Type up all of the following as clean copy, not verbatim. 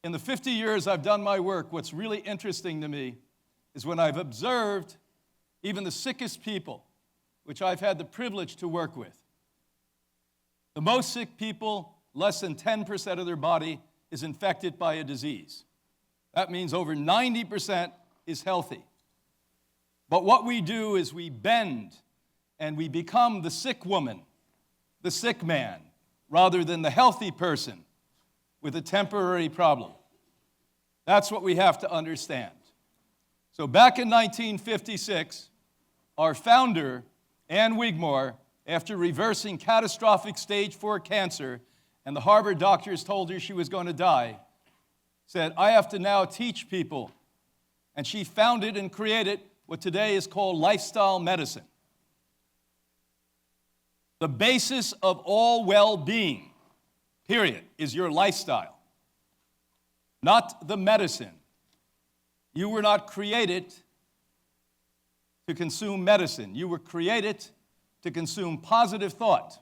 In the 50 years I've done my work, what's really interesting to me is when I've observed even the sickest people, which I've had the privilege to work with. The most sick people, less than 10% of their body is infected by a disease. That means over 90% is healthy. But what we do is we bend and we become the sick woman, the sick man, rather than the healthy person with a temporary problem. That's what we have to understand. So back in 1956, our founder, Ann Wigmore, after reversing catastrophic stage 4 cancer, and the Harvard doctors told her she was going to die, said, I have to now teach people. And she founded and created what today is called lifestyle medicine. The basis of all well-being, period, is your lifestyle, not the medicine. You were not created to consume medicine. You were created to consume positive thought,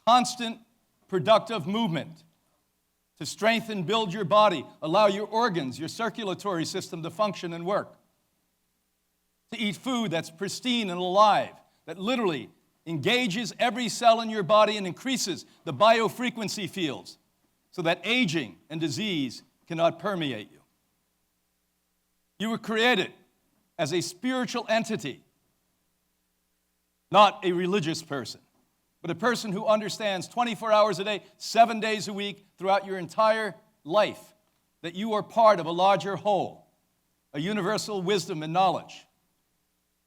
constant productive movement, to strengthen, build your body, allow your organs, your circulatory system to function and work, to eat food that's pristine and alive, that literally engages every cell in your body and increases the biofrequency fields so that aging and disease cannot permeate you. You were created as a spiritual entity, not a religious person, but a person who understands 24 hours a day, 7 days a week, throughout your entire life, that you are part of a larger whole, a universal wisdom and knowledge.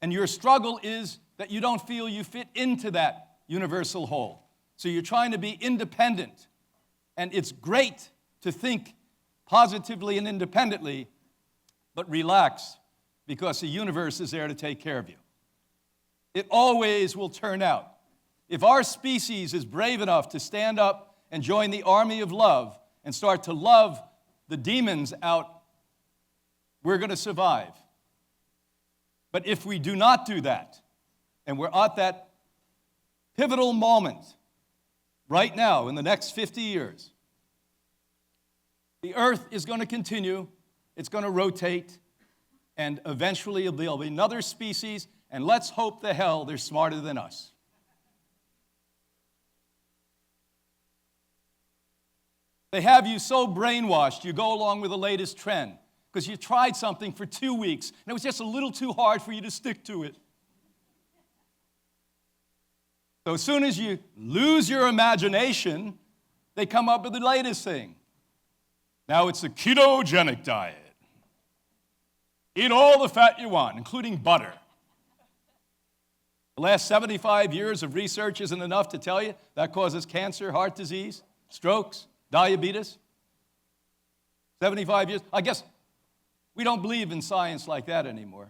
And your struggle is that you don't feel you fit into that universal whole. So you're trying to be independent. And it's great to think positively and independently, but relax, because the universe is there to take care of you. It always will turn out. If our species is brave enough to stand up and join the army of love and start to love the demons out, we're going to survive. But if we do not do that, and we're at that pivotal moment right now in the next 50 years, the earth is going to continue, it's going to rotate, and eventually there'll be another species, and let's hope the hell they're smarter than us. They have you so brainwashed, you go along with the latest trend because you tried something for 2 weeks, and it was just a little too hard for you to stick to it. So as soon as you lose your imagination, they come up with the latest thing. Now it's the ketogenic diet. Eat all the fat you want, including butter. The last 75 years of research isn't enough to tell you that causes cancer, heart disease, strokes, diabetes. 75 years. I guess we don't believe in science like that anymore.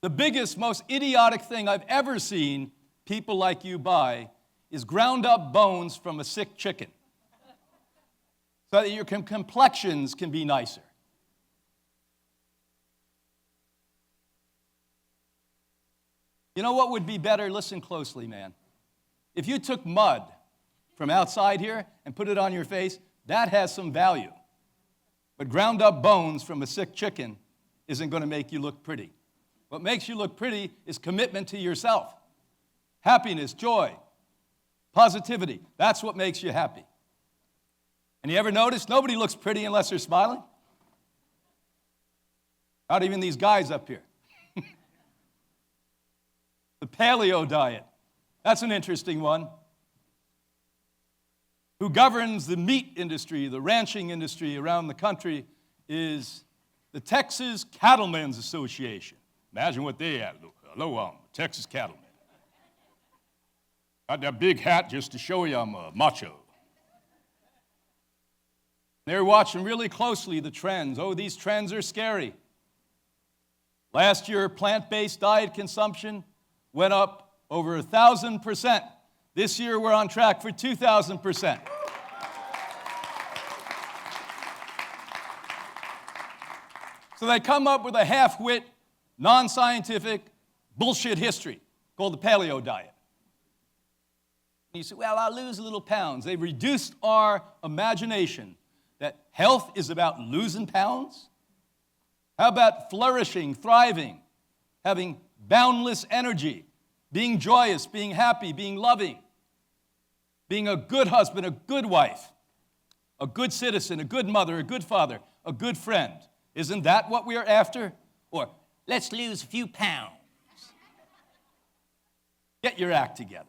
The biggest, most idiotic thing I've ever seen people like you buy is ground up bones from a sick chicken so that your complexions can be nicer. You know what would be better? Listen closely, man. If you took mud from outside here and put it on your face, that has some value. But ground up bones from a sick chicken isn't going to make you look pretty. What makes you look pretty is commitment to yourself. Happiness, joy, positivity. That's what makes you happy. And you ever notice nobody looks pretty unless they're smiling? Not even these guys up here. The Paleo Diet. That's an interesting one. Who governs the meat industry, the ranching industry around the country is the Texas Cattlemen's Association. Imagine what they have. Hello, Texas Cattlemen. Got that big hat just to show you I'm a macho. They're watching really closely the trends. Oh, these trends are scary. Last year, plant-based diet consumption went up over 1,000%. This year, we're on track for 2,000%. So they come up with a half-wit, non-scientific bullshit history called the Paleo Diet. And you say, well, I'll lose a little pounds. They've reduced our imagination that health is about losing pounds. How about flourishing, thriving, having boundless energy, being joyous, being happy, being loving, being a good husband, a good wife, a good citizen, a good mother, a good father, a good friend? Isn't that what we are after? Or let's lose a few pounds. Get your act together.